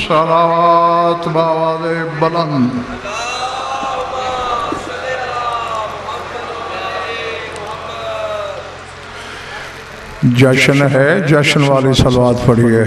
सलावत बावाज़ बुलंद। जश्न है, जश्न वाली सलावत पढ़िए।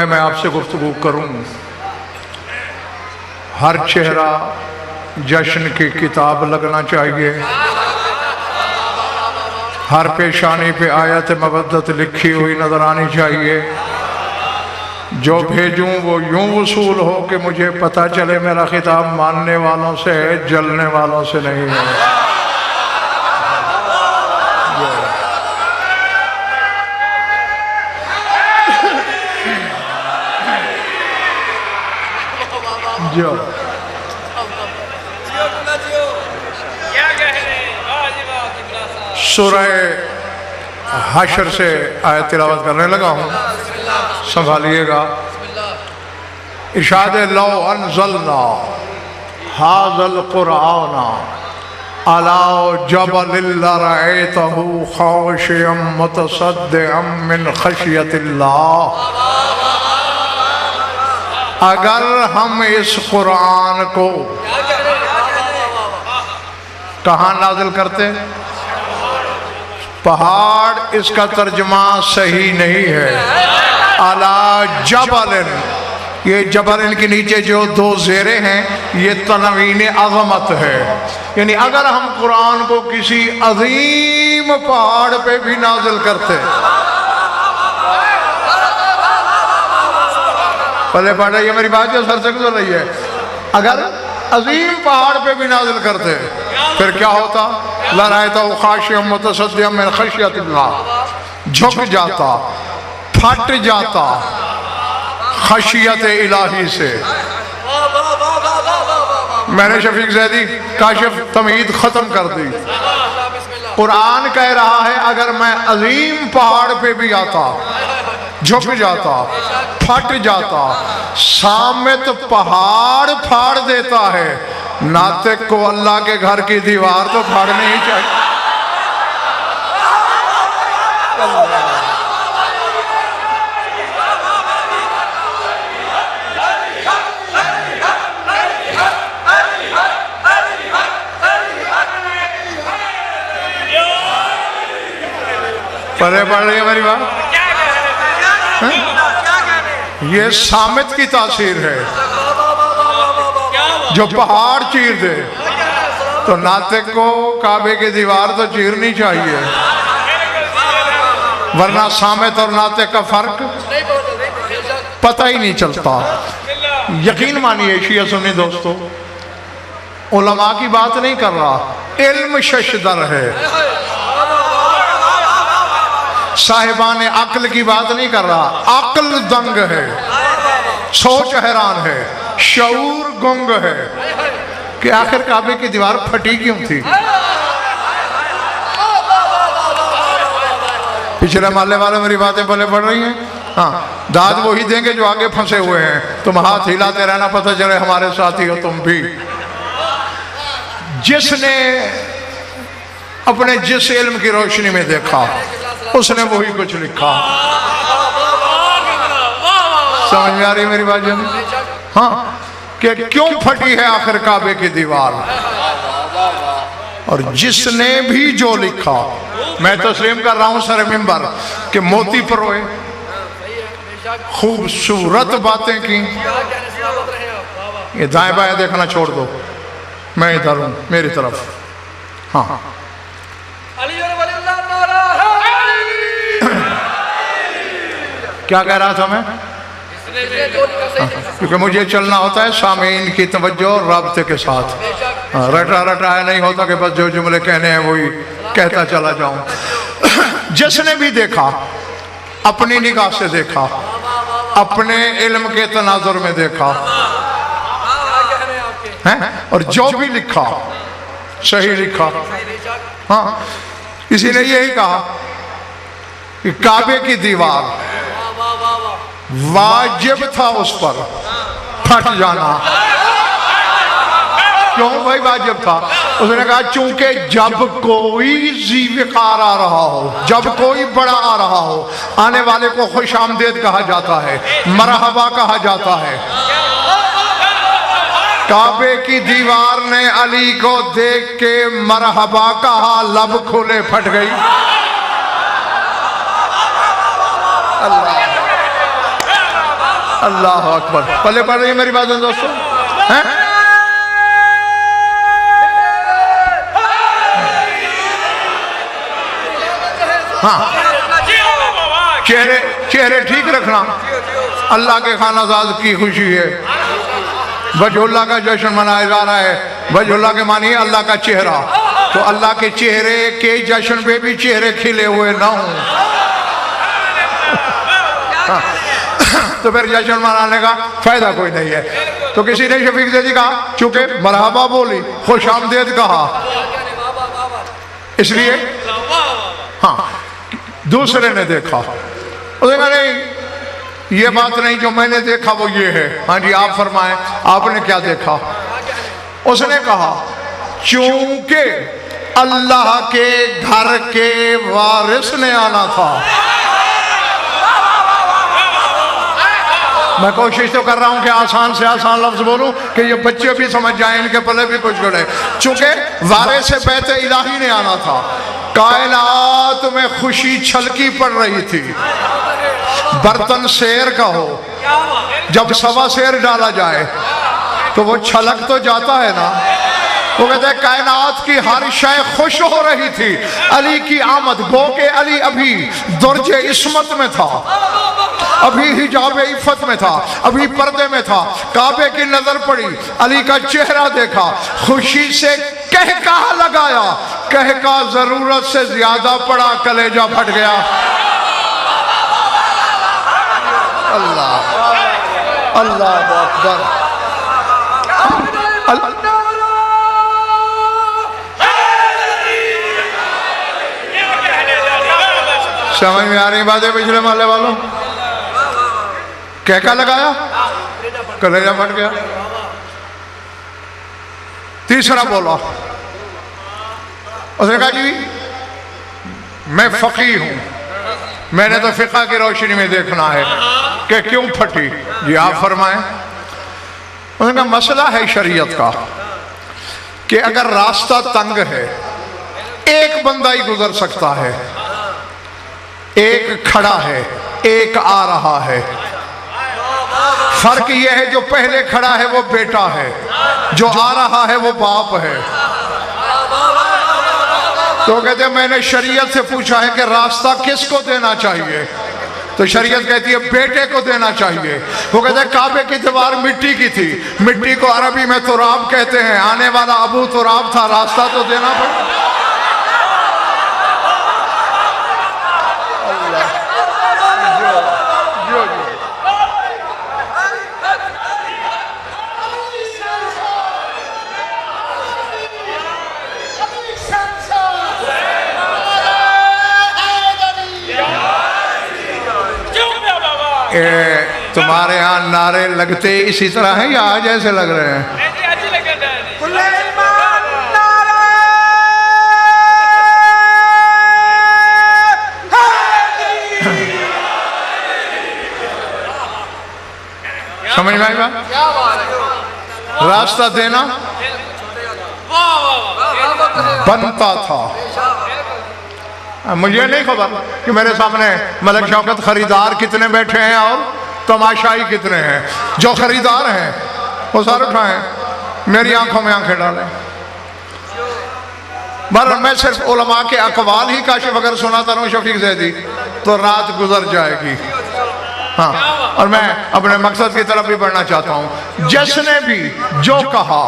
मैं आपसे गुफ्तगू करूं, हर चेहरा जश्न की किताब लगना चाहिए, हर पेशानी पे आयत मवद्दत लिखी हुई नजर आनी चाहिए। जो भेजूं वो यूं वसूल हो कि मुझे पता चले मेरा खिताब मानने वालों से है, जलने वालों से नहीं है। जो सूरह हशर से आयत तिलावत करने लगा हूँ, संभालिएगा। इरशाद लौ अनज़लना हाज़ल क़ुरआन अला जबलिन लरअयतहु ख़ाशिअम मुतसद्दिअम मिन ख़शियतिल्लाह। अगर हम इस कुरान को कहाँ नाजिल करते? पहाड़, इसका तर्जमा सही नहीं है। अला जबलिन, ये जबलिन के नीचे जो दो ज़ेरे हैं ये तनवीन अज़मत है, यानी अगर हम कुरान को किसी अजीम पहाड़ पे भी नाजिल करते। पहले पढ़ रही है मेरी बात, जो सर से गुजर रही है। अगर अजीम पहाड़ पे भी नाजिल करते फिर क्या होता? लरायता खाशियम मुतसद्दिअम मिन खशियतिल्लाह, झुक जाता, फट जाता खशियत इलाही से। मैंने शफीक ज़ैदी काशिफ तमहीद खत्म कर दी। कुरान कह रहा है अगर मैं अजीम पहाड़ पे भी आता, झुक जाता, फट जाता, सामित पहाड़ फाड़ देता है, नातिक को अल्लाह के घर की दीवार तो फाड़नी ही चाहिए। पढ़े पढ़ रही है मेरी बात? ये सामित की तासीर है, जो पहाड़ चीर दे तो नातिक को काबे की दीवार तो चीरनी चाहिए, वरना सामित और नातिक का फर्क पता ही नहीं चलता। यकीन मानिए शिया सुन्नी दोस्तों, उलमा की बात नहीं कर रहा, इल्म शशदर है। साहिबान अक्ल की बात नहीं कर रहा, अक्ल दंग है, सोच हैरान है, शऊर गुंग है कि आखिर काबे की दीवार फटी क्यों थी। पिछले माले वाले मेरी बातें भले पड़ रही हैं। हाँ, दाद वही देंगे जो आगे फंसे हुए हैं। तुम हाथ हिलाते रहना, पता चले हमारे साथी हो तुम भी। जिसने अपने जिस इल्म की रोशनी में देखा उसने वही कुछ लिखा। समझ में आ रही मेरी बात जानी? हाँ, कि क्यों फटी है आखिर काबे की दीवार, और जिसने भी जो लिखा। मैं तस्लीम कर रहा हूं सर मिंबर कि मोती परोए, खूबसूरत बातें की। ये दाएं बाएं देखना छोड़ दो, मैं इधर हूं, मेरी तरफ। हाँ, क्या कह रहा था मैं? क्योंकि मुझे चलना होता है सामीन की तवज्जो और राब्ते के साथ। रटा रटाया नहीं होता कि बस जो जुमले कहने हैं वही कहता चला जाऊं। जिसने भी देखा अपनी निगाह से देखा, अपने इल्म के तनाजुर में देखा है, और जो भी लिखा सही लिखा। हाँ, किसी ने यही कहा कि काबे की दीवार वाजिब था उस पर फट जाना। क्यों भाई वाजिब था? उसने कहा चूंकि जब कोई ज़ीविकार आ रहा हो, जब कोई बड़ा आ रहा हो, आने वाले को खुश आमदेद कहा जाता है, मरहबा कहा जाता है। काबे की दीवार ने अली को देख के मरहबा कहा, लब खुले फट गई। अल्लाह अल्लाह अकबर। पल्ले पढ़ रही है मेरी बात दोस्तों? हैं? हाँ, चेहरे चेहरे ठीक रखना। अल्लाह के खानाजाद की खुशी है, वजहुल्लाह का जश्न मनाया जा रहा है। वजहुल्लाह के मानिए अल्लाह का चेहरा, तो अल्लाह के चेहरे के जश्न पे भी चेहरे खिले हुए ना हों, हाँ, तो फिर जश्न मनाने का फायदा कोई नहीं है। तो किसी ने शफीक ज़ैदी कहा, चूंकि मरहबा बोली, खुश आमदेद कहा, इसलिए हाँ। दूसरे ने देखा, उसने कहा नहीं ये बात नहीं, जो मैंने देखा वो ये है। हाँ जी, आप फरमाएं, आपने क्या देखा? उसने कहा चूंकि अल्लाह के घर के वारिस ने आना था। मैं कोशिश तो कर रहा हूं कि आसान से आसान लफ्ज बोलूं कि ये बच्चे भी समझ जाएं, इनके पल्ले भी कुछ गड़े। चूंकि वारिस से बैते इलाही ने आना था, कायनात में खुशी छलकी पड़ रही थी। बर्तन शेर का हो, जब सवा शेर डाला जाए तो वो छलक तो जाता है ना। वो कहते हैं कायनात की हर शय खुश हो रही थी अली की आमद। गो के अली अभी दुर्जे इस्मत में था, अभी हिजाब इफ़्फ़त में था, अभी पर्दे में था। काबे की नजर पड़ी, अली का चेहरा देखा, खुशी से कहका लगाया, कहका जरूरत से ज्यादा पड़ा, कलेजा फट गया। अल्लाह अल्लाह अकबर। समझ में आ रही बातें पिछले माले वालों? कहका लगाया, कलेजा फट गया। तीसरा बोला, उसने कहा जी मैं फकीह हूं, मैंने तो फिक़ह की रोशनी में देखना है कि क्यों फटी। जी आप फरमाएं। उसने कहा मसला है शरीयत का कि अगर रास्ता तंग है, एक बंदा ही गुजर सकता है, एक खड़ा है, एक आ रहा है। फर्क यह है जो पहले खड़ा है वो बेटा है, जो आ रहा है वो बाप है। तो कहते हैं मैंने शरीयत से पूछा है कि रास्ता किसको देना चाहिए, तो शरीयत कहती है बेटे को देना चाहिए। वो कहते हैं काबे की दीवार मिट्टी की थी, मिट्टी को अरबी में तुराब कहते हैं, आने वाला अबू तुराब था, रास्ता तो देना पड़ा। तुम्हारे यहाँ नारे लगते इसी तरह हैं या आज ऐसे लग रहे हैं? समझ में आई बात? रास्ता देना बनता था। मुझे नहीं खबर कि मेरे सामने मलक शौकत खरीदार कितने बैठे हैं और तमाशाई कितने हैं। जो खरीदार हैं वो सारे उठाएं, मेरी आंखों में आंखें डालें। पर मैं सिर्फ उलमा के अकवाल ही काशिफ अगर सुनाता रहूं शफीक ज़ैदी तो रात गुजर जाएगी। हाँ, और मैं अपने मकसद की तरफ भी बढ़ना चाहता हूँ। जिसने भी जो कहा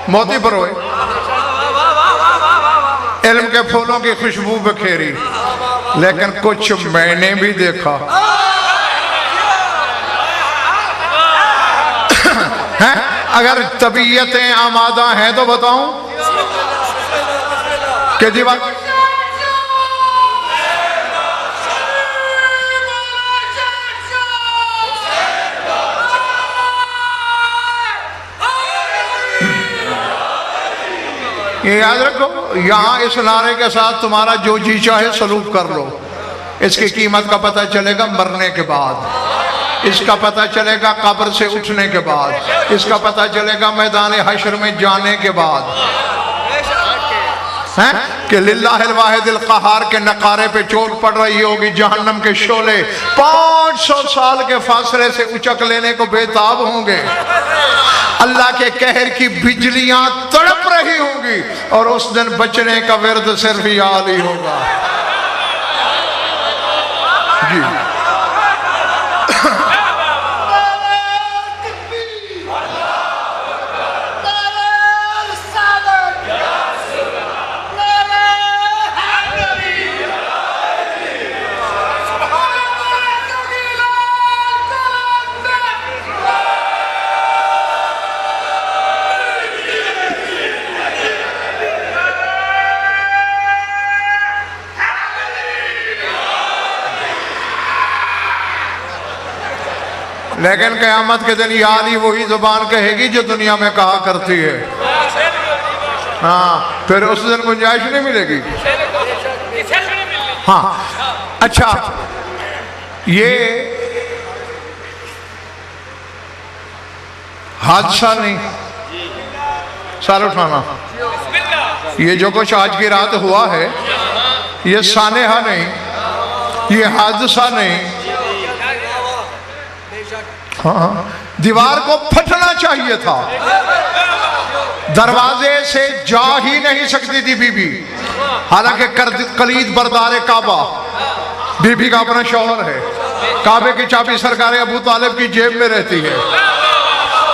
मोती परोए, इल्म के फूलों की खुशबू बखेरी, लेकिन कुछ मैंने भी देखा है। अगर तबीयतें आमादा हैं तो बताऊं कि दीवार ये याद रखो, यहाँ इस नारे के साथ तुम्हारा जो जी चाहे सलूक कर लो। इसकी कीमत का पता चलेगा मरने के बाद, इसका पता चलेगा कब्र से उठने के बाद, इसका पता चलेगा मैदान हश्र में जाने के बाद हैं कि लिल्लाहिल वाहिदिल क़हार के नकारे पे चोट पड़ रही होगी। जहन्नम के शोले 500 साल के फासले से उचक लेने को बेताब होंगे। अल्लाह के कहर की बिजलियां तड़प रही होंगी और उस दिन बचने का विर्द सिर्फ याद ही होगा जी। लेकिन क़यामत के दिन या अली वही जुबान कहेगी जो दुनिया में कहा करती है। हाँ, फिर उस दिन गुंजाइश नहीं मिलेगी। हाँ अच्छा, ये हादसा नहीं, साल उठाना, ये जो कुछ आज की रात हुआ है ये सानेहा नहीं, ये हादसा नहीं। हाँ, दीवार को फटना चाहिए था, दरवाजे से जा ही नहीं सकती थी बीबी। हालांकि कलीद बरदार काबा, बीबी का अपना शौहर है, काबे की चाबी सरकार अबू तालिब की जेब में रहती है,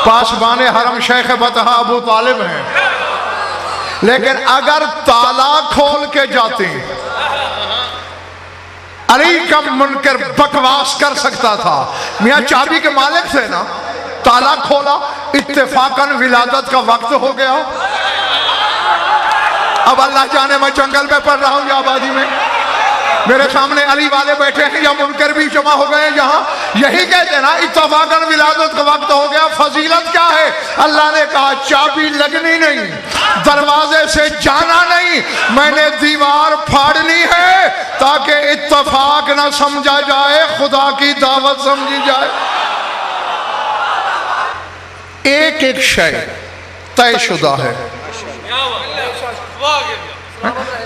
पासबान हरम शेख बतहा अबू तालिब हैं। लेकिन अगर ताला खोल के जाती, अली का मुनकर बकवास कर सकता था, मियां चाबी के मालिक थे ना, ताला खोला, इत्तेफाकन विलादत का वक्त हो गया। अब अल्लाह जाने मैं जंगल में पढ़ रहा हूं या आबादी में, मेरे सामने अली वाले बैठे हैं या मुनकर भी जमा हो गए यहाँ, यही कहते ना इत्तेफाकन विलादत का वक्त हो गया। फजीलत क्या है? अल्लाह ने कहा चाबी लगनी नहीं, दरवाजे से जाना नहीं, मैंने दीवार फाड़नी है ताकि इत्तेफाक ना समझा जाए, खुदा की दावत समझी जाए। एक एक शय तयशुदा है।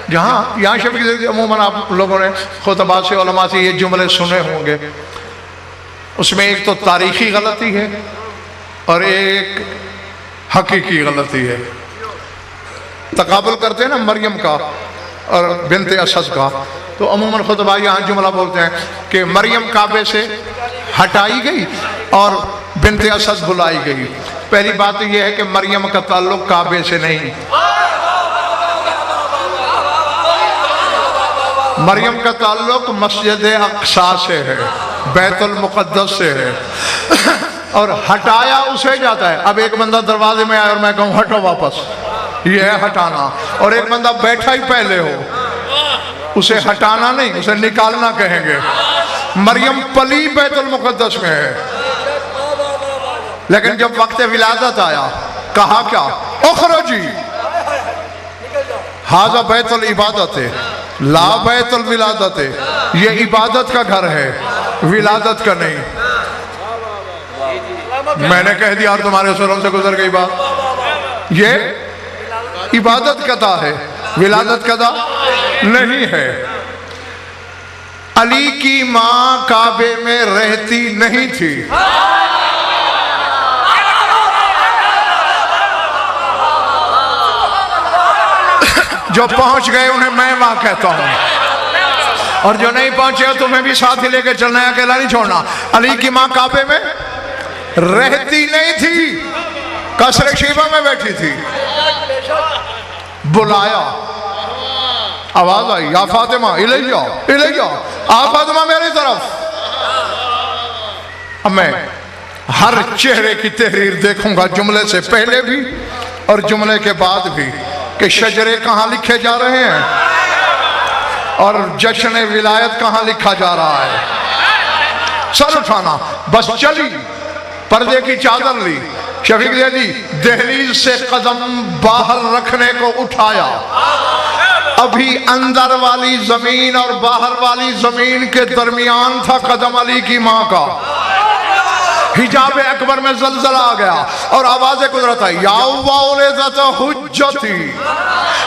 जहाँ यहाँ शफी अमूमन आप लोगों ने खुतबा से उलमा से ये जुमले सुने होंगे, उसमें एक तो तारीखी गलती है और एक हकीकी गलती है। तकाबुल करते हैं ना मरियम का और बिनते असद का, तो अमूमन खुतबा यहाँ जुमला बोलते हैं कि मरियम काबे से हटाई गई और बिनते असद बुलाई गई। पहली बात यह है कि मरियम का ताल्लुक काबे से नहीं, मरियम का ताल्लुक मस्जिद अक्सा से है, बैतुल मुक़द्दस से है, और हटाया उसे जाता है। अब एक बंदा दरवाजे में आया और मैं कहूँ हटो वापस, ये है हटाना, और एक बंदा बैठा ही पहले हो, उसे हटाना नहीं, उसे निकालना कहेंगे। मरियम पली बैतुल मुक़द्दस में है, लेकिन जब वक्त विलादत आया कहा क्या? उखरजी हाजा बैतुल इबादत है, ला बैतुल विलादत है। ये इबादत का घर है, विलादत का नहीं। मैंने कह दिया और तुम्हारे सुरों से गुजर गई बात। ये इबादत कदा है, विलादत कदा नहीं है। अली की मां काबे में रहती नहीं थी, जो पहुंच गए उन्हें मैं मां कहता हूं, और जो नहीं पहुंचे तुम्हें भी साथ ही लेकर चलना है, अकेला नहीं छोड़ना। अली की मां काबे में रहती नहीं थी, कसर शीबा में बैठी थी। बुलाया आवाज आई, या फातिमा इलैया इलैया, आ फातिमा मेरी तरफ। अब मैं हर चेहरे की तहरीर देखूंगा, जुमले से पहले भी और जुमले के बाद भी, कि शजरे कहाँ लिखे जा रहे हैं और जश्न विलायत कहाँ लिखा जा रहा है। सर उठाना, बस चली, पर्दे की चादर ली, शफीक दे दी, दहलीज से कदम बाहर रखने को उठाया। अभी अंदर वाली जमीन और बाहर वाली जमीन के दरमियान था कदम अली की माँ का। हिजाब अकबर में जलजला आ गया और आवाज़ कुदरत आई, या वालिदत हुज्जती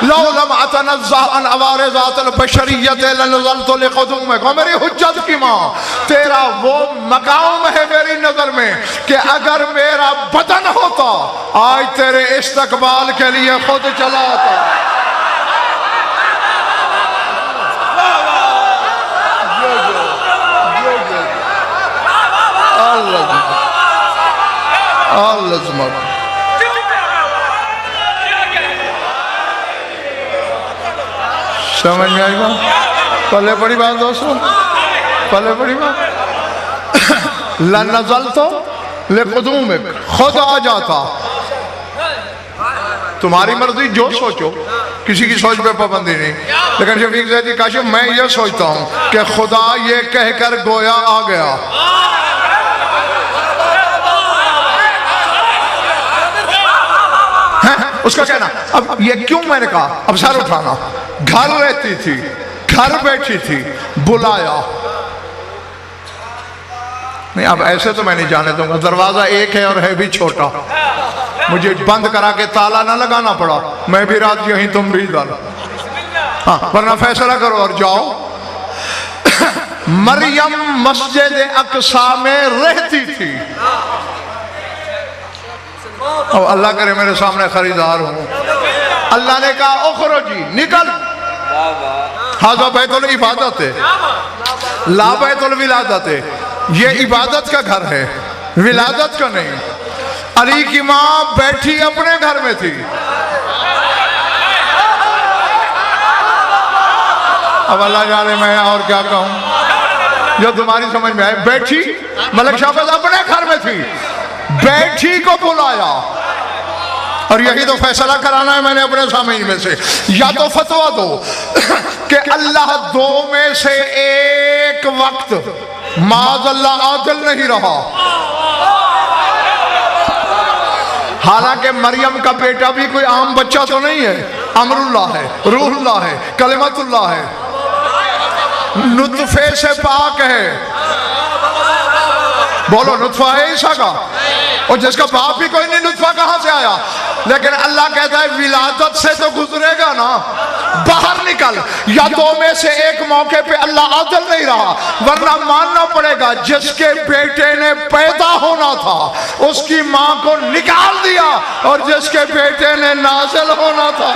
लौ लम अतनज़्ज़ह अन अवारिज़ातिल बशरियत लनज़लतु लिक़ुदूमिक। मेरी हुज्जत की माँ, तेरा वो मकाम है मेरी नजर में कि अगर मेरा बदन होता आज तेरे इस्तकबाल के लिए खुद चला आता। समझ में आई बात? पहले बड़ी बात दोस्तों, पहले बड़ी बात। लनज़ल तो लिक़ुदूमिक, खुद आ जाता। तुम्हारी मर्जी, जो सोचो, किसी की सोच पे पाबंदी नहीं। लेकिन शफीक ज़ैदी काशिफ, मैं ये सोचता हूँ कि खुदा ये कहकर गोया आ गया, उसका कहना। अब ये क्यों मैंने कहा, अब सर उठाना, घर रहती थी, घर बैठी थी, बुलाया नहीं। अब ऐसे तो मैं नहीं जाने दूंगा, दरवाजा एक है और है भी छोटा, मुझे बंद करा के ताला ना लगाना पड़ा, मैं भी रात यहीं तुम भी इधर। हाँ, वरना फैसला करो और जाओ। मरियम मस्जिद अक्सा में रहती थी। और अल्लाह करे मेरे सामने खरीदार हूं। अल्लाह ने कहा उखरुजी, निकल, हाज़ा बैतुल इबादत है, ला बैतुल विलादत है। ये इबादत का घर है, विलादत का नहीं। अली की माँ बैठी अपने घर में थी। अब अल्लाह जाने मैं और क्या कहूं जो तुम्हारी समझ में आए। बैठी, मलक शाहबाज अपने घर में थी, बैठी को बुलाया। और यही तो फैसला कराना है मैंने अपने सामने में से, या तो फतवा दो कि अल्लाह दो में से एक वक्त माज़अल्लाह आदिल नहीं रहा। हालांकि मरियम का बेटा भी कोई आम बच्चा तो नहीं है, अमरुल्लाह है, रूहुल्लाह है, कलिमतुल्लाह है, नुतफे से पाक है। बोलो, नुतफा है ईसा का, और जिसका बाप भी कोई नहीं, नुतफा कहां से आया? लेकिन अल्लाह कहता है विलादत से तो गुजरेगा ना, बाहर निकल। या दो में से एक मौके पे अल्लाह आदिल नहीं रहा, वरना मानना पड़ेगा जिसके बेटे ने पैदा होना था उसकी मां को निकाल दिया, और जिसके बेटे ने नाज़िल होना था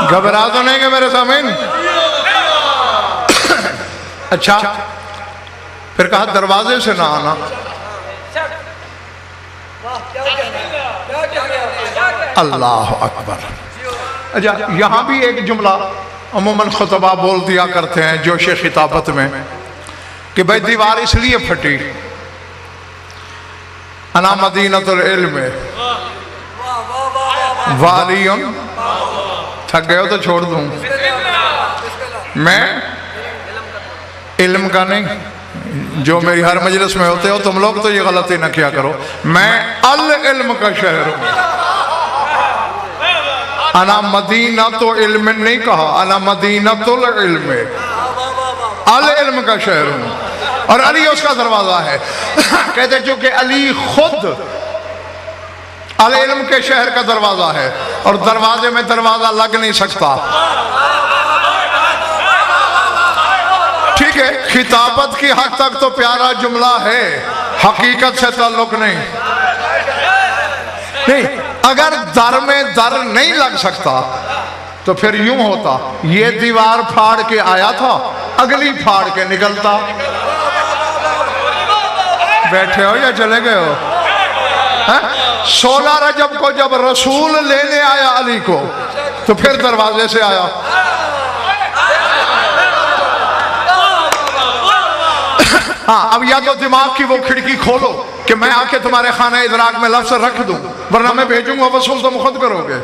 घबरा तो नहीं है मेरे सामने। अच्छा, फिर कहा दरवाजे से ना आना। अल्लाह अकबर। अच्छा, यहां भी एक जुमला अमूमन खुतबा बोल दिया करते हैं जोश खिताबत में कि भाई दीवार इसलिए फटी, अना मदीनतुल इल्म वालियन, थक गए हो तो छोड़ दूं, मैं इल्म का नहीं। जो मेरी हर मजलिस में होते हो तुम लोग तो ये गलती ना किया करो, मैं अल इल्म का शहर हूं। अना मदीना तो इल्म नहीं कहा, अना मदीनतुल इल्म, अल इल्म का शहर हूं, और अली उसका दरवाजा है। कहते चूंकि अली खुद अल इल्म के शहर का दरवाजा है और दरवाजे में दरवाजा लग नहीं सकता। ठीक है, खिताबत की हद तक तो प्यारा जुमला है, हकीकत से ताल्लुक नहीं। अगर दर में दर नहीं लग सकता तो फिर यूं होता, ये दीवार फाड़ के आया था, अगली फाड़ के निकलता। बैठे हो या चले गए हो? 16 रजब को जब रसूल लेने आया अली को तो फिर दरवाजे से आया। हाँ, अब या तो दिमाग की वो खिड़की खोलो कि मैं आके तुम्हारे खाने इदराक में लफ्ज़ रख दूं, वरना मैं भेजूंगा वसूल तुम खुद करोगे।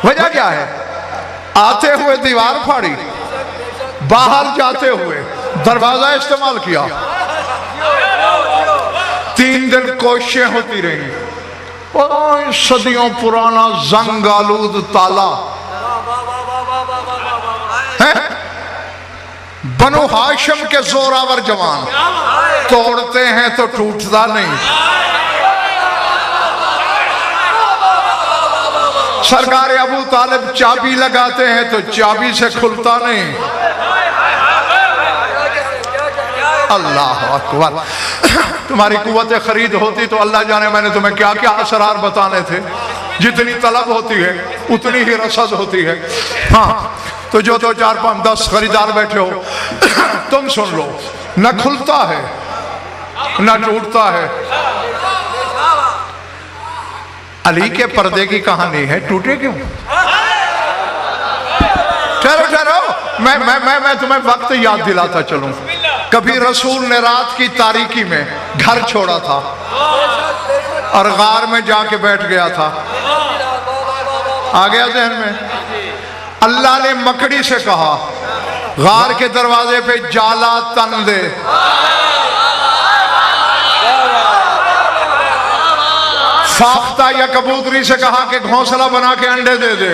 वजह क्या है? आते हुए दीवार फाड़ी, बाहर जाते हुए दरवाजा इस्तेमाल किया। 3 दिन कोशिशें होती रही, सदियों पुराना जंग आलूद ताला है। बनु हाशिम के जोरावर जवान तोड़ते हैं तो टूटता नहीं। सरकार अबू तालिब चाबी लगाते हैं तो चाबी से खुलता नहीं। अल्लाह अकबर। तुम्हारी कुव्वत खरीद होती तो अल्लाह जाने मैंने तुम्हें क्या क्या असरार बताने थे। जितनी तलब होती है उतनी ही रसद होती है। हाँ, तो जो 2, 4, 5, 10 खरीदार बैठे हो, तुम सुन लो, न खुलता है न टूटता है। अली के पर्दे की कहानी है, टूटे क्यों? ठहरो ठहरो, मैं तुम्हें वक्त याद दिलाता चलूं। कभी रसूल ने रात की तारीकी में घर छोड़ा था और गार में जाके बैठ गया था। आ गया ज़हन में? अल्लाह ने मकड़ी से कहा, गार के दरवाजे पे जाला तन दे। फाख्ता या कबूतरी से कहा कि घोंसला बना के अंडे दे दे।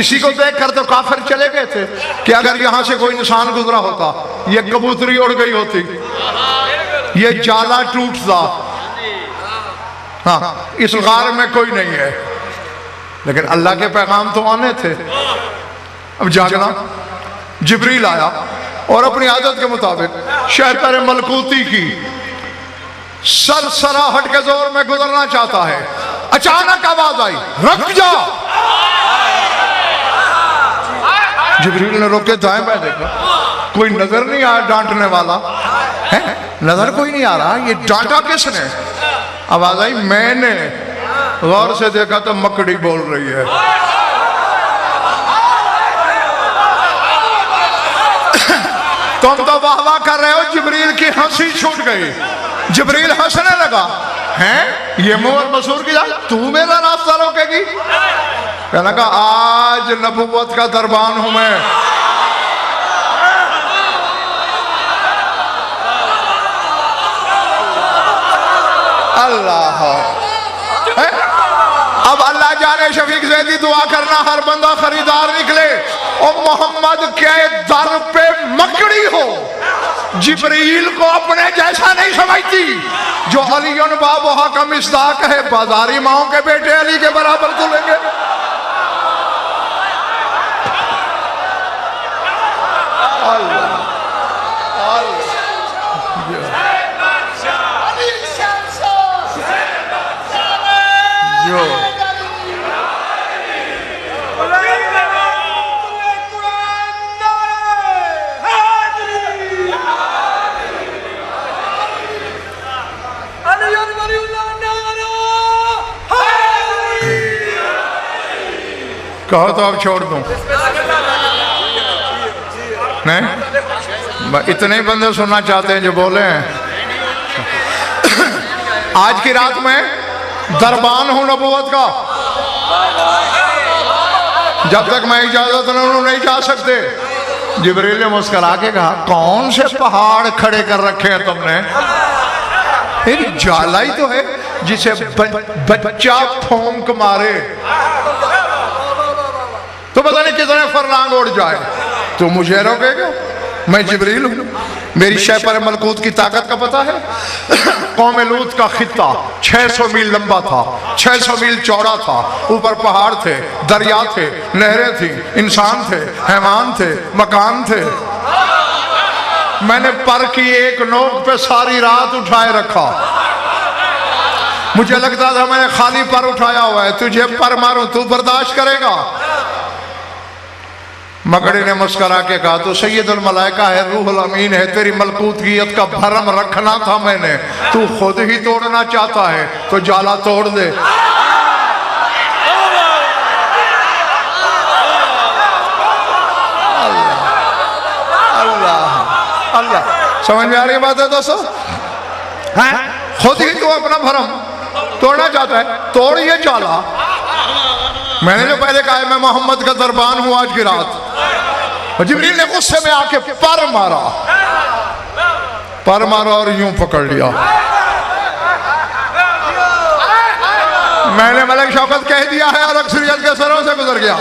इसी को देखकर तो काफिर चले गए थे कि अगर यहां से कोई इंसान गुजरा होता, ये कबूतरी उड़ गई होती, ये जाला टूटता। हाँ, इस गार में कोई नहीं है, लेकिन अल्लाह के पैगाम तो आने थे। अब जागना, जिब्रील आया और अपनी आदत के मुताबिक शहतर मलकूती की सरसराहट के जोर में गुजरना चाहता है। अचानक आवाज आई, रुक जा। जिब्रील ने रोके, दाएं बाएं देखा, कोई नजर नहीं आया डांटने वाला है। नजर कोई नहीं आ रहा, ये डांटा किसने? आवाज आई, मैंने। गौर से देखा तो मकड़ी बोल रही है। तुम तो वाह वाह कर रहे हो, जिब्रील की हंसी छूट गई। जिब्रील हंसने लगा, हैं ये मुंह और मसूर की जान, तू मेरा रास्ता रोकेगी? कहने लगा, आज नबुव्वत का दरबान हूं मैं। अल्लाह। अब अल्लाह जाने शफीक ज़ैदी दुआ करना, हर बंदा खरीदार निकले और मोहम्मद के दर पे मकड़ी हो। जिब्रील को अपने जैसा नहीं समझती, जो अली बाबा का मिस्दाक है। बाजारी माओ के बेटे अली के बराबर तुलेंगे। कहो तो अब छोड़ दूं? नहीं, इतने ही बंदे सुनना चाहते हैं जो बोले हैं। आज की रात में दरबान हूं नबुव्वत का। जब तक मैं इजाजत न लूं नहीं जा सकते। जिब्रील ने मुस्कुरा के कहा, कौन से पहाड़ खड़े कर रखे हैं तुमने? एक जाला ही तो है जिसे बच्चा फौंक मारे तो पता नहीं कितने फरलांग उड़ जाए। तो मुझे रोकेगा? मैं जिब्रील हूँ। मेरी शय पर मलकूत की ताकत का पता है? कौम लूत का खित्ता 600 मील लंबा था, 600 मील चौड़ा था। ऊपर पहाड़ थे, दरिया थे, नहरें थी, इंसान थे, हैवान थे, मकान थे। मैंने पर की एक नोक पे सारी रात उठाए रखा। मुझे लगता था मैंने खाली पर उठाया हुआ है, तुझे पर मारूं तू बर्दाश्त करेगा? मकड़ी ने मुस्करा के कहा, तो सैयदुल मलाइका है, रूहुल अमीन है, तेरी मलकूतियत का भरम रखना था मैंने, तू खुद ही तोड़ना चाहता है तो जाला तोड़ दे। अल्लाह अल्लाह, समझ में आ रही बात है दोस्तों? खुद ही तू अपना भरम तोड़ना चाहता है, तोड़ ये जाला। मैंने जो पहले कहा है मैं मोहम्मद का दरबान हूं आज की रात। और जिब्रील ने गुस्से में आके पर मारा और यूं पकड़ लिया। मैंने मलिक शौकत कह दिया है और अक्सरियत के सरों से गुजर गया।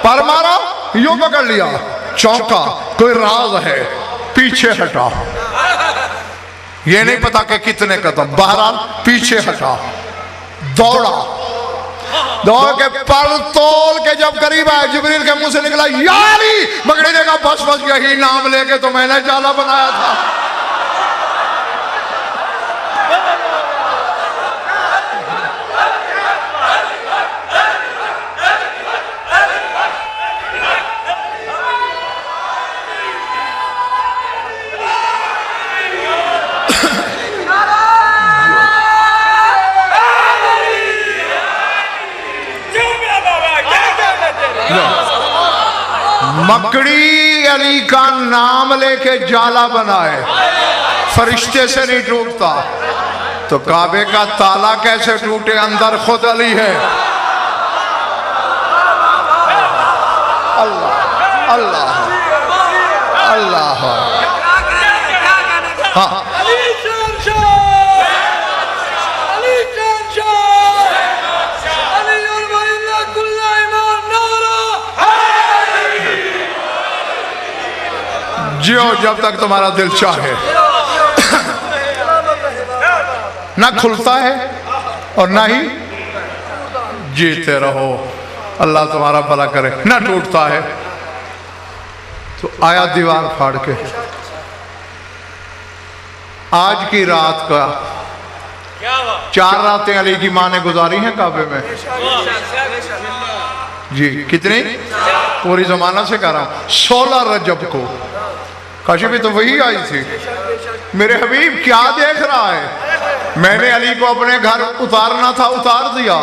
पर मारा, यूं पकड़ लिया, चौंका, कोई राज है, पीछे हटा। ये नहीं पता कि कितने कदम, बहरहाल पीछे हटा, दौड़ के पर तोल के जब करीब आया, जिब्रील के मुंह से निकला यारी। मकड़ी ने कहा बस यही नाम लेके तो मैंने जाला बनाया था। मकड़ी अली का नाम लेके जाला बनाए, फरिश्ते से नहीं टूटता तो काबे का ताला कैसे टूटे? अंदर खुद अली है। अल्लाह अल्लाह अल्लाह। हाँ, जियो जब तक तुम्हारा दिल चाहे। ना खुलता है और ना ही जीते रहो, अल्लाह तुम्हारा भला करे। ना टूटता है तो आया दीवार फाड़ के। आज की रात का 4 रातें अली की माँ ने गुजारी हैं काबे में जी। कितनी? पूरी जमाना से कह रहा हूं, 16 रजब को। काशी भी तो वही आई थी। मेरे हबीब क्या देख रहा है? मैंने अली को अपने घर उतारना था, उतार दिया।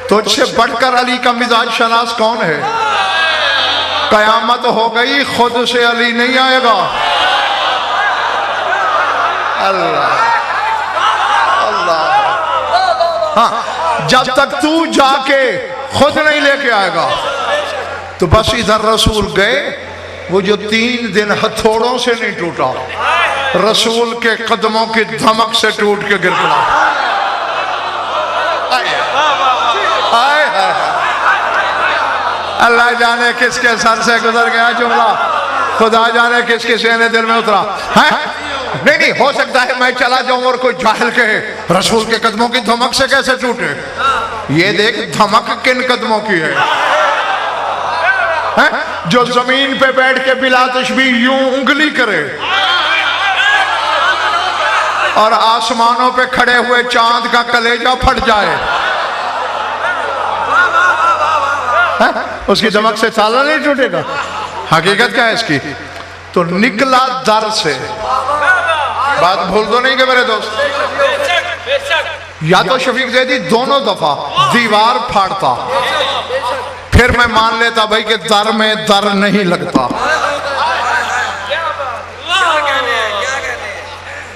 तुझसे बढ़कर अली का मिजाज शनास कौन है? कयामत हो गई, खुद से अली नहीं आएगा। अल्लाह अल्लाह। हाँ, जब तक तू जाके खुद नहीं लेके आएगा तो बस इधर रसूल गए, वो जो 3 दिन हथौड़ों से नहीं टूटा, रसूल के कदमों की धमक से टूट के गिर पड़ा। अल्लाह जाने किसके सर से गुजर गया जुमला, खुदा जाने किसके सीने दिल में उतरा है। नहीं, हो सकता है मैं चला जाऊं और कोई जाहिल कहे रसूल के कदमों की धमक से कैसे टूटे। ये देख धमक किन कदमों की है, जो जमीन पे बैठ के बिला तशबीह यूं उंगली करे और आसमानों पे खड़े हुए चांद का कलेजा फट जाए। उसकी धमक से ताला नहीं टूटेगा। हकीकत क्या है इसकी? तो निकला दर से। बात भूल दो नहीं कि मेरे दोस्त, या तो शफीक जैदी दोनों दफा दीवार फाड़ता, फिर मैं मान लेता भाई कि दर में दर नहीं लगता।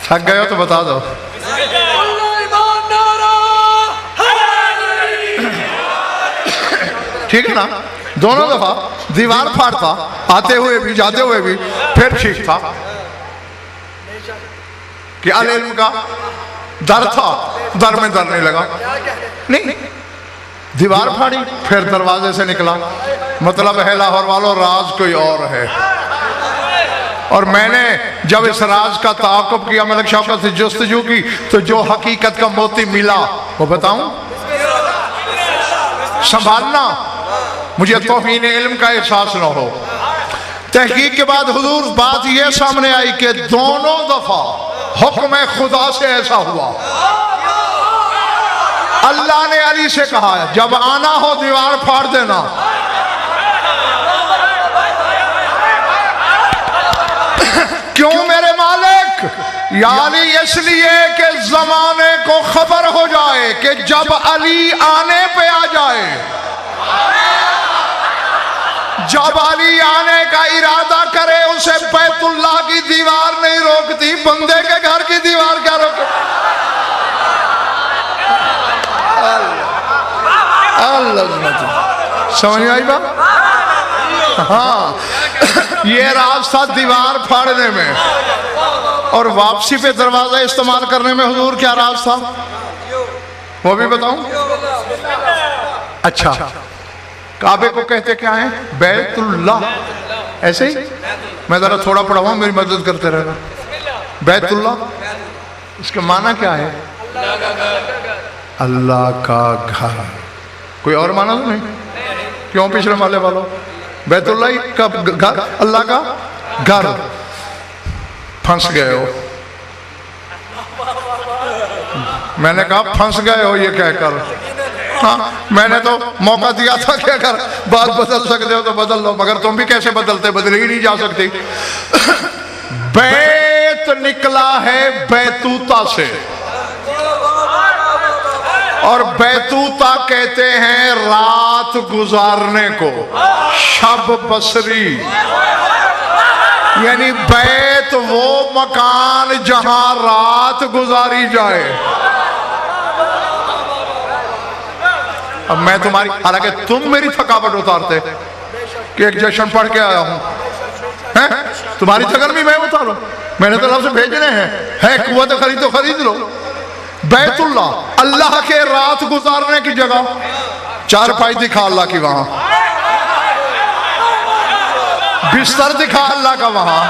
थक गए हो तो बता दो। ठीक है ना? दोनों दफा दीवार फाड़ता, आते हुए भी जाते हुए भी, फिर ठीक था कि अल इल्म का दर था, दर में दर नहीं लगा। नहीं, दीवार फाड़ी फिर दरवाजे से निकला। मतलब है लाहौर वालों, राज कोई और है। और मैंने जब इस राज का ताक़ुब किया, मलिक शौकत से जस्तजू की, तो जो हकीकत का मोती मिला वो बताऊं? संभालना, मुझे तौहीन इल्म का एहसास न हो। तहकीक के बाद हुजूर बात यह सामने आई कि दोनों दफा हुक्म खुदा से ऐसा हुआ। अल्लाह ने अली से कहा जब आना हो दीवार फाड़ देना। क्यों मेरे मालिक? यानी इसलिए कि जमाने को खबर हो जाए कि जब अली आने पे आ जाए, जब अली आने का इरादा करे, उसे बैतुल्लाह की दीवार नहीं रोकती, बंदे के घर की दीवार क्या रोके? समझ आई बात? हाँ, ये राज था दीवार फाड़ने में, और वापसी पे दरवाजा इस्तेमाल करने में हुजूर क्या राज था वो भी बताऊं? अच्छा, काबे को कहते क्या है? बैतुल्लाह। ऐसे ही मैं जरा थोड़ा पढ़ाऊं, मेरी मदद करते रहना। बैतुल्लाह इसका माना क्या है? अल्लाह का घर। कोई और माना तो नहीं? क्यों पिछले माले वालों? बैतुल्लाह का घर, अल्लाह का घर। फंस गए हो। मैंने कहा फंस गए हो ये कहकर। हाँ, मैंने तो मौका दिया था कि अगर बात बदल सकते हो तो बदल लो, मगर तुम भी कैसे बदलते? बदल ही नहीं जा सकती। बैत निकला है बैतूता से, और बैतूता कहते हैं रात गुजारने को, शब बसरी। यानी बैत वो मकान जहां रात गुजारी जाए। अब मैं तुम्हारी, हालांकि तुम मेरी थकावट उतारते कि एक जश्न पढ़ के आया हूं, हैं? तुम्हारी थकन भी मैं उतारूं? मैंने तो लफ्ज़ भेजने हैं, है कुव्वत खरीद तो खरीद लो। बैतुल्लाह अल्लाह के रात गुजारने की जगह, चारपाई दिखा अल्लाह की वहां, बिस्तर दिखा अल्लाह का वहां,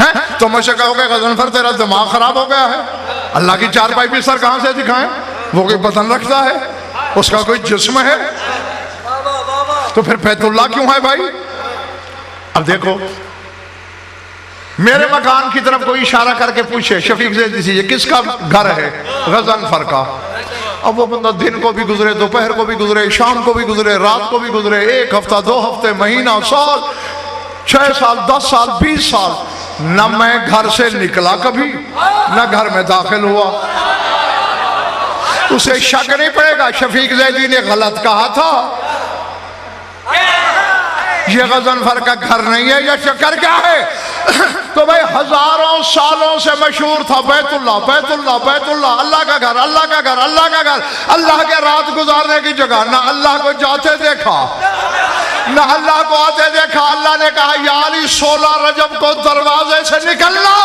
है? तो मुझे कहोगे गज़नफर तेरा दिमाग खराब हो गया है, अल्लाह की चारपाई बिस्तर कहां से दिखाएं? वो कोई बदन रखता है? उसका कोई जिस्म है? तो फिर बैतुल्लाह क्यों है भाई? अब देखो, मेरे मकान की तरफ कोई इशारा करके पूछे शफीक ज़ैदी से ये किसका घर है? गज़नफर का। अब वो बंदा दिन को भी गुजरे, दोपहर को भी गुजरे, शाम को भी गुजरे, रात को भी गुजरे, 1 हफ्ता, 2 हफ्ते, महीना, साल, 6 साल, 10 साल, 20 साल, न मैं घर से निकला कभी, न घर में दाखिल हुआ। उसे शक नहीं पड़ेगा शफीक ज़ैदी ने गलत कहा था, ये गज़नफर का घर नहीं है, ये चक्कर क्या है? तो भाई हजारों सालों से मशहूर था बैतुल्लाह, बैतुल्लाह, बैतुल्लाह, अल्लाह का घर, अल्लाह का घर, अल्लाह का घर, अल्लाह के रात गुजारने की जगह। ना अल्लाह को जाते देखा, ना अल्लाह को आते देखा। अल्लाह ने कहा यानी 16 रजब को दरवाजे से निकलना,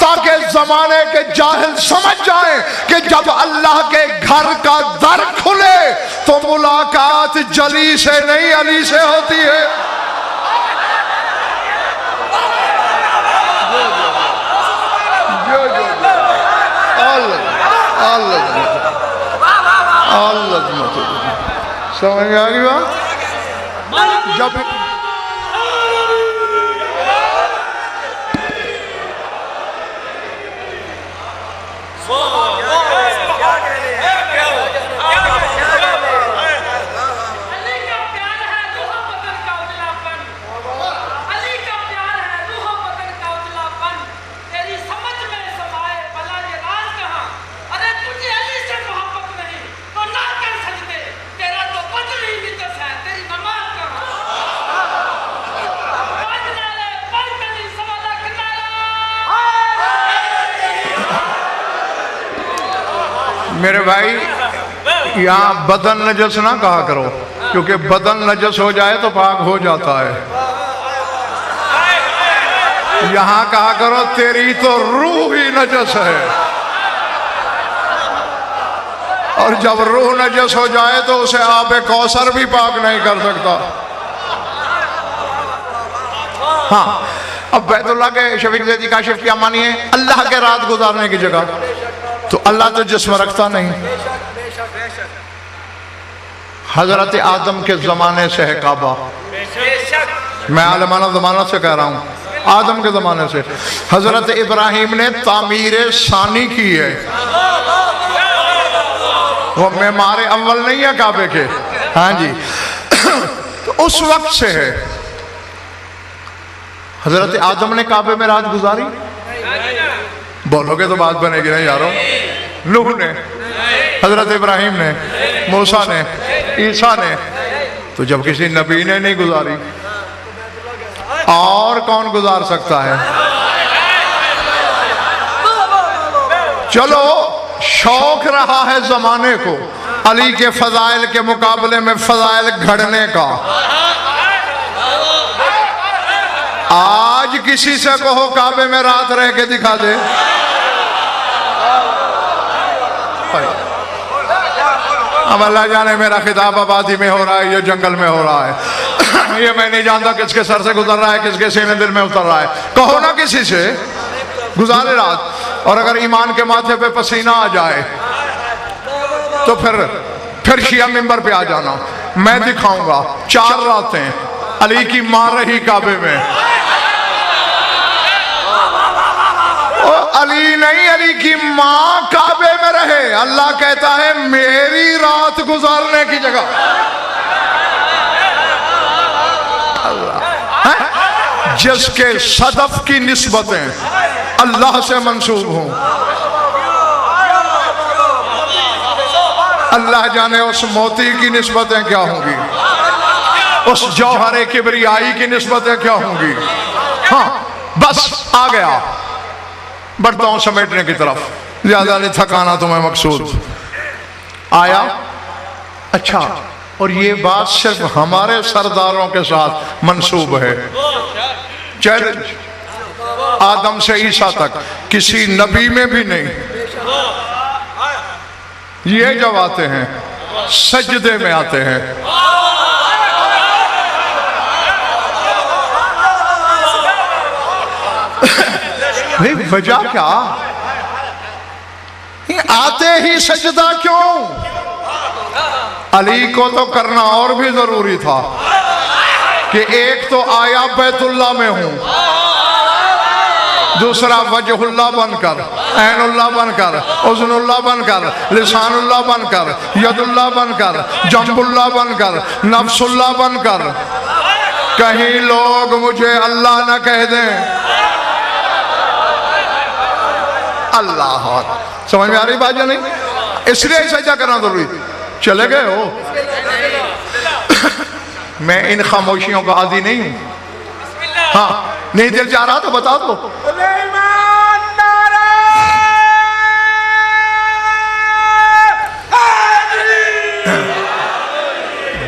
ताकि जमाने के जाहिल समझ जाए कि जब अल्लाह के घर का दर खुले तो मुलाकात जली से नहीं अली से होती है। समझ में आ गई बात? जब मेरे भाई यहाँ बदन नजस ना कहा करो, क्योंकि बदन नजस हो जाए तो पाक हो जाता है। यहाँ कहा करो तेरी तो रूह ही नजस है, और जब रूह नजस हो जाए तो उसे आबे कौसर भी पाक नहीं कर सकता। हाँ, अब बैतुल्लाह के शफीक ज़ैदी काशिफ क्या मानिए, अल्लाह के रात गुजारने की जगह, तो अल्लाह तो जिस्म रखता नहीं। हजरत आदम के जमाने से है काबा, मैं आलमाना जमाना से कह रहा हूँ, आदम के जमाने से। हजरत इब्राहिम ने तामीर सानी की है, वो मेमार अव्वल नहीं है काबे के। हाँ जी, तो उस वक्त से है। हजरत आदम ने काबे में रात गुजारी, बोलोगे तो बात बनेगी नहीं यारों। नूह ने, हजरत इब्राहिम ने, मूसा ने, ईसा ने, तो जब किसी नबी ने नहीं गुजारी और कौन गुजार सकता है? चलो शौक रहा है जमाने को अली के फजाइल के मुकाबले में फजाइल घड़ने का। आज किसी से कहो काबे में रात रह के दिखा दे, अब अल्लाह जाने मेरा खिताब आबादी में हो रहा है या जंगल में हो रहा है, ये मैं नहीं जानता किसके सर से गुजर रहा है, किसके सीने दिल में उतर रहा है। कहो ना किसी से गुजारे रात, और अगर ईमान के माथे पे पसीना आ जाए तो फिर शिया मिंबर पे आ जाना, मैं दिखाऊंगा 4 रातें अली की मां रही काबे में। अली नहीं, अली की मां काबे में रहे। अल्लाह कहता है मेरी रात गुजारने की जगह। अल्लाह जिसके सदफ की निस्बतें अल्लाह से मंसूब हों, अल्लाह जाने उस मोती की निस्बतें क्या होंगी, उस जौहरे किबरियाई की निस्बतें क्या होंगी। हाँ बस आ गया, बढ़ता हूं समेटने की तरफ, ज्यादा नहीं थकाना तुम्हें मकसूद आया। अच्छा, और ये बात सिर्फ हमारे सरदारों के साथ मंसूब है, चैलेंज आदम से ईसा तक किसी नबी में भी नहीं। ये जब आते हैं सजदे में आते हैं, भाई वजह क्या, आते ही सजदा क्यों? अली को तो करना और भी जरूरी था कि एक तो आया बैतुल्लाह में हूं, दूसरा वजहुल्लाह बनकर, ऐनुल्लाह बनकर, उज़्नुल्लाह बनकर, लिसानुल्लाह बनकर, यदुल्लाह बनकर, जंबुल्लाह बनकर, नफ्सुल्लाह बनकर। कहीं लोग मुझे अल्लाह ना कह दें। अल्लाह, समझ में आ रही बात या नहीं? इसलिए सजदा करना जरूरी। चले गए हो, मैं इन खामोशियों का आदी नहीं हूं। हाँ, नहीं दिल जा रहा तो बता दो।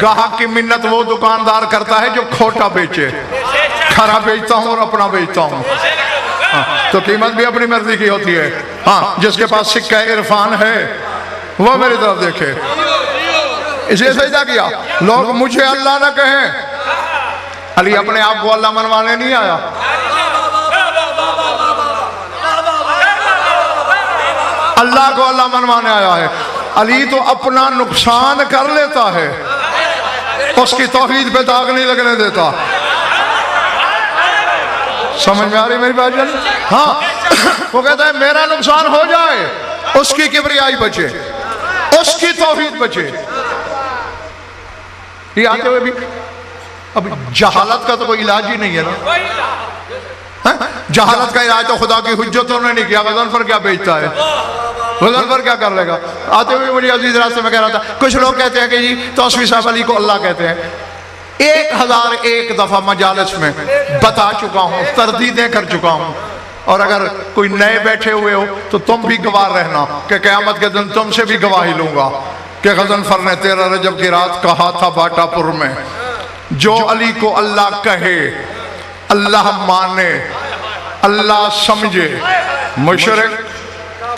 गाहक की मिन्नत वो दुकानदार करता है जो खोटा बेचे, खरा बेचता हूं और अपना बेचता हूं। हाँ, तो कीमत भी अपनी मर्जी की होती है। हाँ, जिसके पास सिक्का इरफान है वो मेरी तरफ देखे। इसलिए सजदा किया। लोग मुझे अल्लाह ना कहें। अली अपने आप को अल्लाह मनवाने नहीं आया, अल्लाह को अल्लाह मनवाने आया है। अली तो अपना नुकसान कर लेता है, उसकी तौहीद पे दाग नहीं लगने देता। समझ में आ रही मेरी बात? हाँ, वो कहता है मेरा नुकसान हो जाए, उसकी किबरियाई बचे, उसकी तौहीद बचे। ये आते हुए भी अब जहालत का तो कोई इलाज ही नहीं है ना। जहालत का इलाज तो खुदा की हुज्जतों ने नहीं किया। वजन पर क्या बेचता है, वजन पर क्या कर लेगा। आते हुए मुझे अजीज रास्ते में कह रहा था, कुछ लोग कहते हैं कि जी तौसीफ साहब अली को अल्लाह कहते हैं। 1001 दफा मजालिस में बता चुका हूं, तरदीदें कर चुका हूं। और अगर कोई नए बैठे हुए हो तो तुम भी गवाह रहना कि क़यामत के दिन तुमसे भी गवाही लूंगा कि गज़नफर ने 13 रजब की रात कहा था बाटापुर में, जो अली को अल्लाह कहे, अल्लाह माने, अल्लाह समझे, मुशरिक,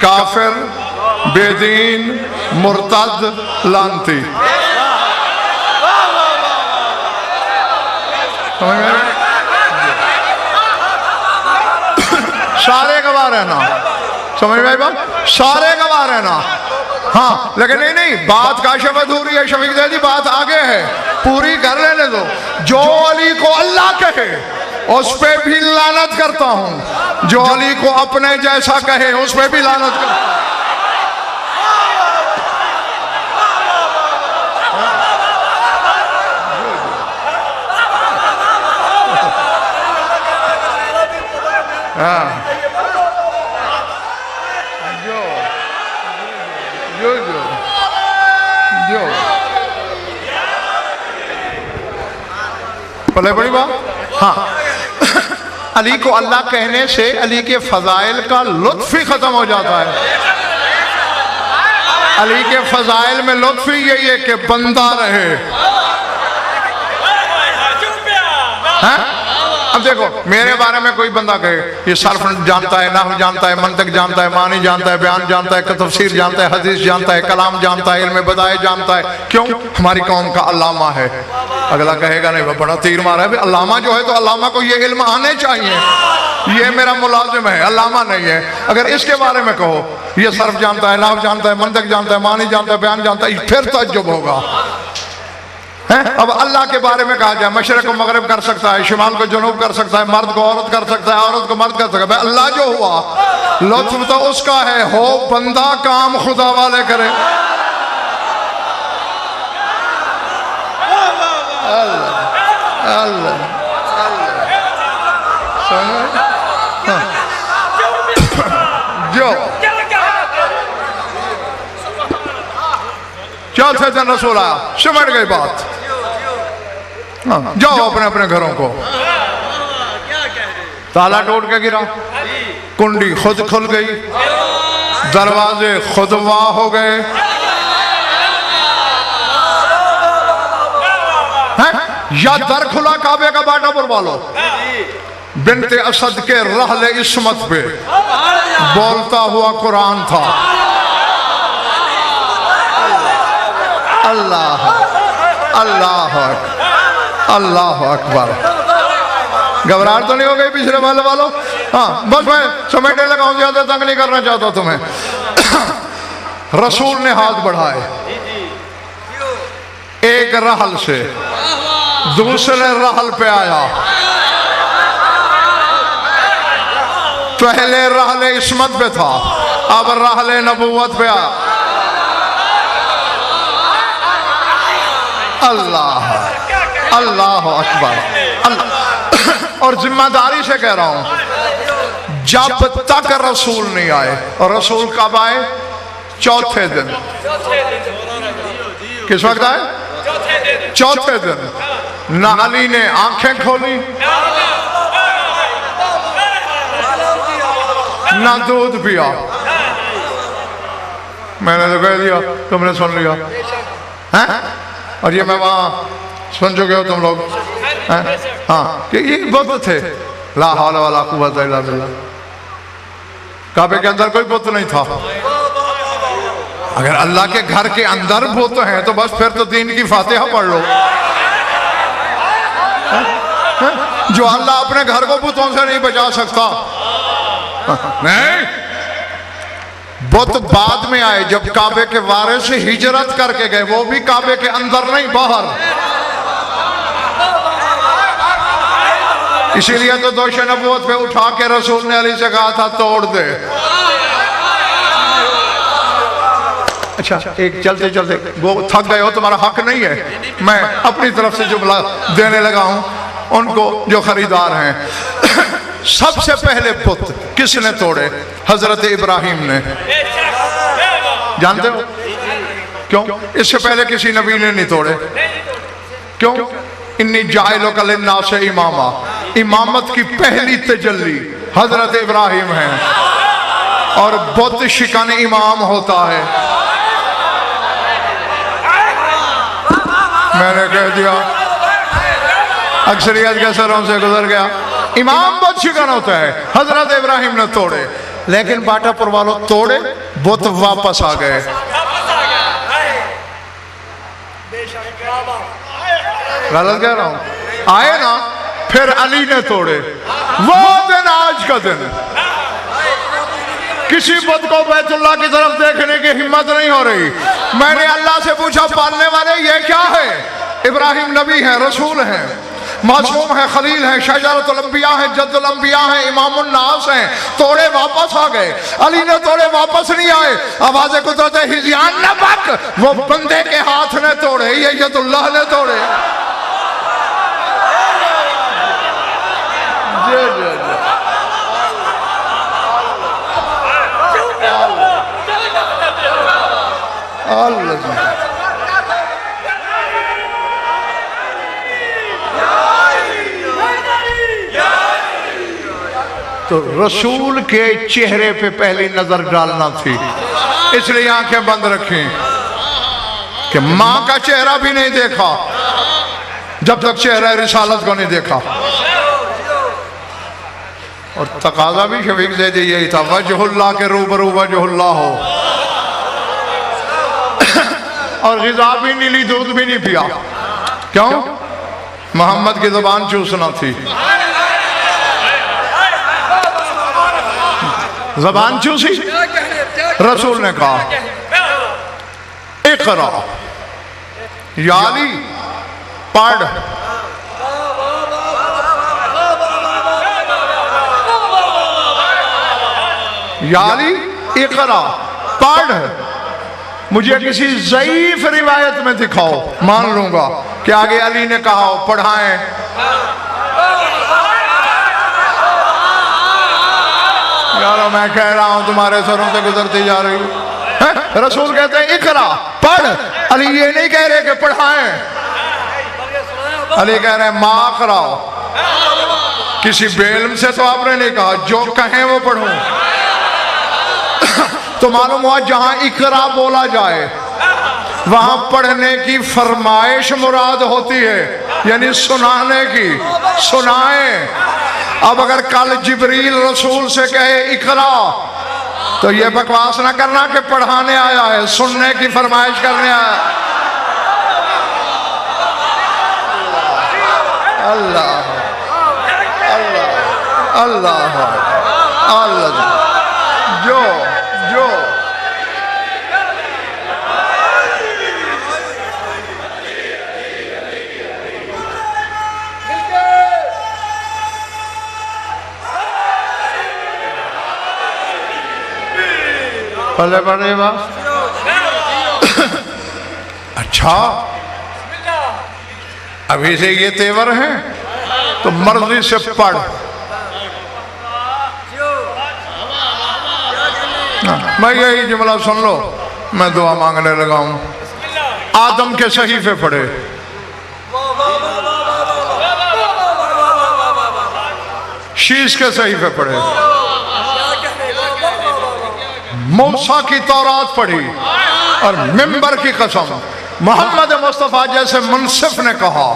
काफिर, बेदीन, मुर्तद, लानती। सारे गवाह रहना, समझ में आई बात, सारे गवाह रहना। हाँ लेकिन नहीं नहीं, बात काशिफ अधूरी है शफीक ज़ैदी, बात आगे है, पूरी कर लेने दो। जो अली को अल्लाह कहे उस पे भी लानत करता हूं, जो अली को अपने जैसा कहे उस पे भी लानत करता हूं। हाँ जो भले बड़ी बात। हाँ अली को अल्लाह कहने से अली के फजाइल का लुत्फ ही खत्म हो जाता है। अली के फजाइल में लुत्फ ही यही है कि बंदा रहे। हाँ? अब देखो मेरे बारे में कोई बंदा कहे ये सर्फ जानता है, नहव जानता है, मंतक जानता है, मानी जानता है, बयान जानता है, तफसीर जानता है, हदीस जानता है, कलाम जानता है, इल्म बदाए जानता है, क्यों? हमारी कौम का अल्लामा है। अगला कहेगा नहीं वो बड़ा तीर मारा है, अल्लामा जो है तो अल्लामा को ये इल्म आने चाहिए, ये मेरा मुलाजिम है, अल्लामा नहीं है। अगर इसके बारे में कहो ये सर्फ जानता है, नहव जानता है, मंतक जानता है, मानी जानता है, बयान जानता है, फिर तअज्जुब होगा। अब अल्लाह के बारे में कहा जाए मशरक को मगरिब कर सकता है, शिमाल को जुनूब कर सकता है, मर्द को औरत कर सकता है, औरत को मर्द कर सकता है। अल्लाह जो हुआ लुत्फ तो उसका है, हो बंदा काम खुदा वाले करे। अल्लाह अल्लाह जो चौथे दिन रसूल आया, सिमट गई बात। हाँ, जाओ अपने अपने घरों को। ताला टूट के गिरा, कुंडी खुद खुल गई, दरवाजे खुद वाह हो गए। या दर खुला काबे का बाटा बुरवा लो। बिनते असद के रहले इस्मत पे बोलता हुआ कुरान था। अल्लाह अल्लाह अल्लाह अकबर। घबराहट तो नहीं हो गई पिछले वालों? हाँ बस मैं समेटने लगा हूं, ज्यादा तंग नहीं करना चाहता तुम्हें। रसूल ने हाथ बढ़ाए, एक रहल से दूसरे रहल पे आया। पहले रहले इस्मत पे था, अब रहले नबूवत पे आया। अल्लाह अल्लाह अकबर अल्लाह। और जिम्मेदारी से कह रहा हूं, जब तक रसूल नहीं आए, और रसूल कब आए? चौथे दिन। किस वक्त आए? चौथे दिन। ना अली ने आंखें खोली, ना दूध पिया। मैंने तो कह दिया, तुमने सुन लिया है? और ये मैं वहां सुन चुके हो तुम लोग। हाँ कि ये बुत थे, ला हौला वला कुव्वत इल्ला बिल्लाह। काबे के अंदर कोई बुत नहीं था। अगर अल्लाह के घर के अंदर बुत हैं तो बस फिर तो दीन की फातिहा पढ़ लो। जो अल्लाह अपने घर को बुतों से नहीं बचा सकता। नहीं, बुत बाद में आए जब काबे के वारिस से हिजरत करके गए, वो भी काबे के अंदर नहीं बाहर। इसीलिए तो दोष नबूवत पे उठा के रसूल ने अली से कहा था तोड़ दे। अच्छा एक चलते चलते वो थक गए हो, तुम्हारा हक नहीं है, मैं अपनी तरफ से जुमला देने लगा हूं उनको जो खरीदार हैं। सबसे पहले पुत किसने तोड़े? हजरत इब्राहिम ने। जानते हो क्यों? इससे पहले किसी नबी ने नहीं तोड़े। क्यों? इन्नी जाइलुका लिन्नास इमामा, इमामत की पहली तजल्ली हजरत इब्राहिम है, और बुत शिकन इमाम होता है। मैंने कह दिया, अक्सरियत के सरों से गुजर गया। इमाम बुत शिकन होता है, हजरत इब्राहिम ने तोड़े, लेकिन बाटापुर वालों तोड़े, बुत वापस आ गए। गलत कह रहा हूं? आए ना, फिर अली ने तोड़े। वो दिन आज का दिन, किसी बुत को बैतुल्लाह की तरफ देखने की हिम्मत नहीं हो रही। मैंने अल्लाह से पूछा पालने वाले ये क्या है? इब्राहिम नबी है, रसूल है, मासूम है, खलील है, शजरतुल अंबिया है, जद्दुल अंबिया है, इमामुन नास है। तोड़े वापस आ गए। अली ने तोड़े वापस नहीं आए। आवाज़ कुदरत हिज़ियान न बक, वो बंदे के हाथ ने तोड़े, ये यदुल्लाह ने तोड़े। जे जे अल्लाह। तो रसूल के चेहरे पे पहली नजर डालना थी, इसलिए आंखें बंद रखें कि मां का चेहरा भी नहीं देखा जब तक चेहरा रिसालत को नहीं देखा। और तकाजा भी शफीक से यही था, वजहुल्लाह के रूबरू वजहुल्लाह हो। और ग़िज़ा भी नहीं ली, दूध भी नहीं पिया। क्यों? मोहम्मद की ज़ुबान चूसना थी। ज़बान चूसी। रसूल ने कहा इक़रा, या अली पढ़। या अली इक़रा, पढ़। मुझे किसी ज़ईफ़ रिवायत में दिखाओ, मान लूंगा कि आगे अली ने कहा हो पढ़ाएं। यारो मैं कह रहा हूं तुम्हारे सरों से गुजरती जा रही है। रसूल कहते हैं इक़रा, पढ़। अली ये नहीं कह रहे कि पढ़ाएं, अली कह रहे हैं माँ कराओ। किसी बेइल्म से तो आपने नहीं कहा, जो कहें वो पढ़ूं। तो मालूम हुआ जहां इक़रा बोला जाए वहां पढ़ने की फरमाइश मुराद होती है, यानी सुनाने की, सुनाए। अब अगर कल जिब्रील रसूल से कहे इक़रा, तो ये बकवास ना करना कि पढ़ाने आया है, सुनने की फरमाइश करने आया। अल्लाह अल्लाह अल्लाह अल्लाह। जो जो पले पड़े बा। अच्छा, अभी से ये तेवर है तो मर्जी से पढ़। मैं यही जुमला सुन लो, मैं दुआ मांगने लगा हूं। आदम के सहीफे पढ़े, शीश के सहीफे पढ़े, मूसा की तौरात पढ़ी, और मिंबर की कसम मोहम्मद मुस्तफ़ा जैसे मुनसिफ ने कहा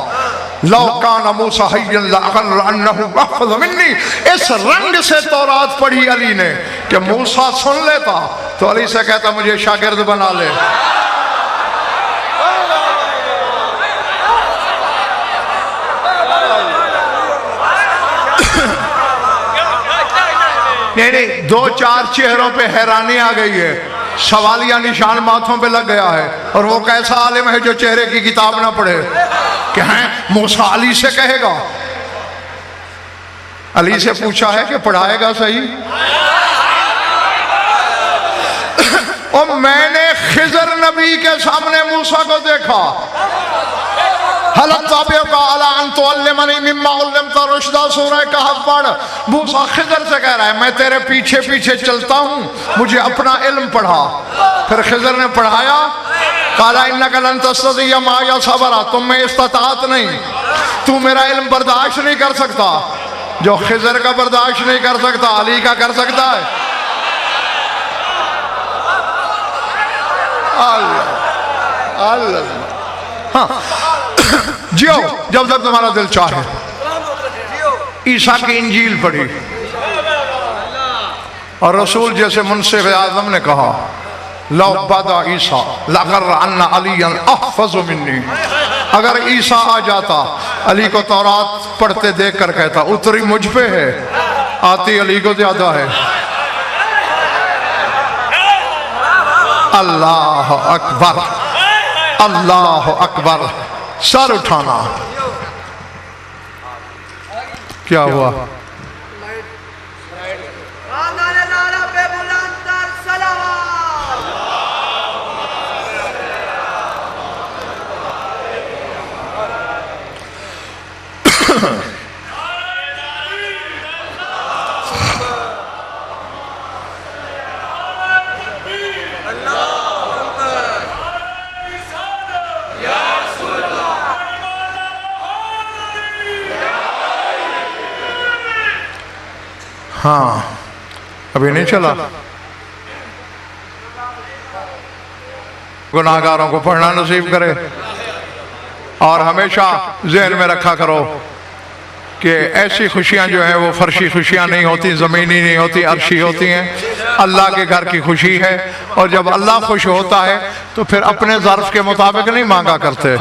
लौ कान मूसा हय्यन लअन्नहु महफ़ज़ मिन्नी। इस रंग से तौरात पढ़ी अली ने कि मूसा सुन लेता तो अली से कहता मुझे शागिर्द बना ले। नहीं, दो चार चेहरों पे हैरानी आ गई है, सवालिया निशान माथों पे लग गया है। और वो कैसा आलिम है जो चेहरे की किताब ना पढ़े? क्या है मूसा अली से कहेगा? अली से पूछा है कि पढ़ाएगा सही? और मैंने खिजर नबी के सामने मूसा को देखा, सूरह कहफ पढ़। मूसा खिजर से कह रहा है मैं तेरे पीछे पीछे चलता हूँ, मुझे अपना इल्म पढ़ा। फिर खिजर ने पढ़ाया, काला इन्नका लन तस्ततिअ माइया सबरा, तुम में इस्तात नहीं, तू मेरा इल्म बर्दाश्त नहीं कर सकता। जो खिजर का बर्दाश्त नहीं कर सकता अली का कर सकता है। अल्लाह अल्लाह। हाँ, जियो जब तक तुम्हारा दिल चाहे। ईसा की इंजील पढ़ी और रसूल जैसे मुनसिफ आज़म ने कहा लौ बदा ईसा लगर्र अन्ना अलियन अहफ़ज़ु मिन्नी। अगर ईसा आ जाता अली को तौरात पढ़ते देख कर कहता उतरी मुझ पे है, आती अली को ज्यादा है। अल्लाह अकबर, अल्लाह अकबर। सर उठाना। क्या हुआ? हाँ, अभी नहीं चला। गुनाहगारों को पढ़ना नसीब करे। और हमेशा ज़हन में रखा करो कि ऐसी खुशियां जो हैं वो फर्शी खुशियां नहीं होती, ज़मीनी नहीं होती, अर्शी होती हैं। अल्लाह के घर की खुशी है। और जब अल्लाह खुश होता है तो फिर अपने ज़र्फ़ के मुताबिक नहीं मांगा करते।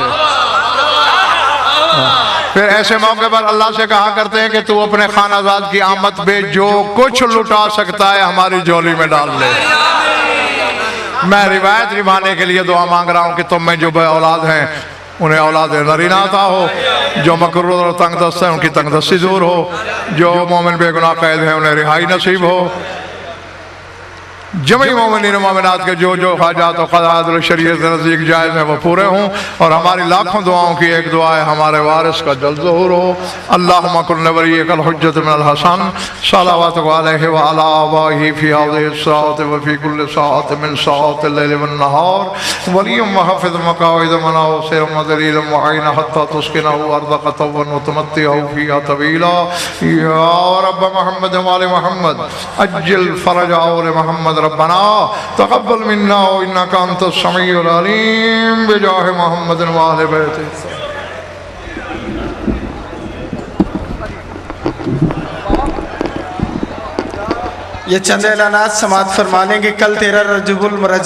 फिर ऐसे मौके पर अल्लाह से कहा करते हैं कि तू अपने खानाजाद की आमद पे जो कुछ लुटा सकता है हमारी झोली में डाल ले। मैं रिवायत निभाने के लिए दुआ मांग रहा हूँ कि तुम में जो औलाद हैं उन्हें औलाद नरीना अता हो, जो मकरूर और तंगदस्त है उनकी तंगदस्ती दूर हो, जो मोमिन बेगुनाह कैद है उन्हें रिहाई नसीब हो। जमी मोमिनीन मोमिनात के जो जो हाजात और क़ज़ात शरीयत के नज़दीक जायज़ हैं वो पूरे हों। और हमारी लाखों दुआओं की एक दुआ है हमारे वारिस का जल्द ज़हूर हो। अल्लाहुम्मा कुन वलिय्यकल हुज्जत मिनल हसन सलावतु अलैहि व अला आबाइहि फ़ी हाज़िहि स्साअति व फ़ी कुल्लि साअतिन मिन साअतिल लैलि वन नहार वलिय्युम व हफ़िज़ मक़ाइद मनासिर मदलील मुअय्यन हत्ता तुस्किनहु अर्दक तवन व तुमत्तिहु फ़ीहा तवीला या रब्ब मुहम्मद व आलि मुहम्मद अज्जिल फ़रजा आले मुहम्मद रब्बना तक़ब्बल मिन्ना इन्नका अंतस समीउल अलीम बिजाहि मुहम्मद व आलि बैत। ये चंद ऐलानात समाअत फरमा लेंगे। कल 13 रजबुल मुरज्जब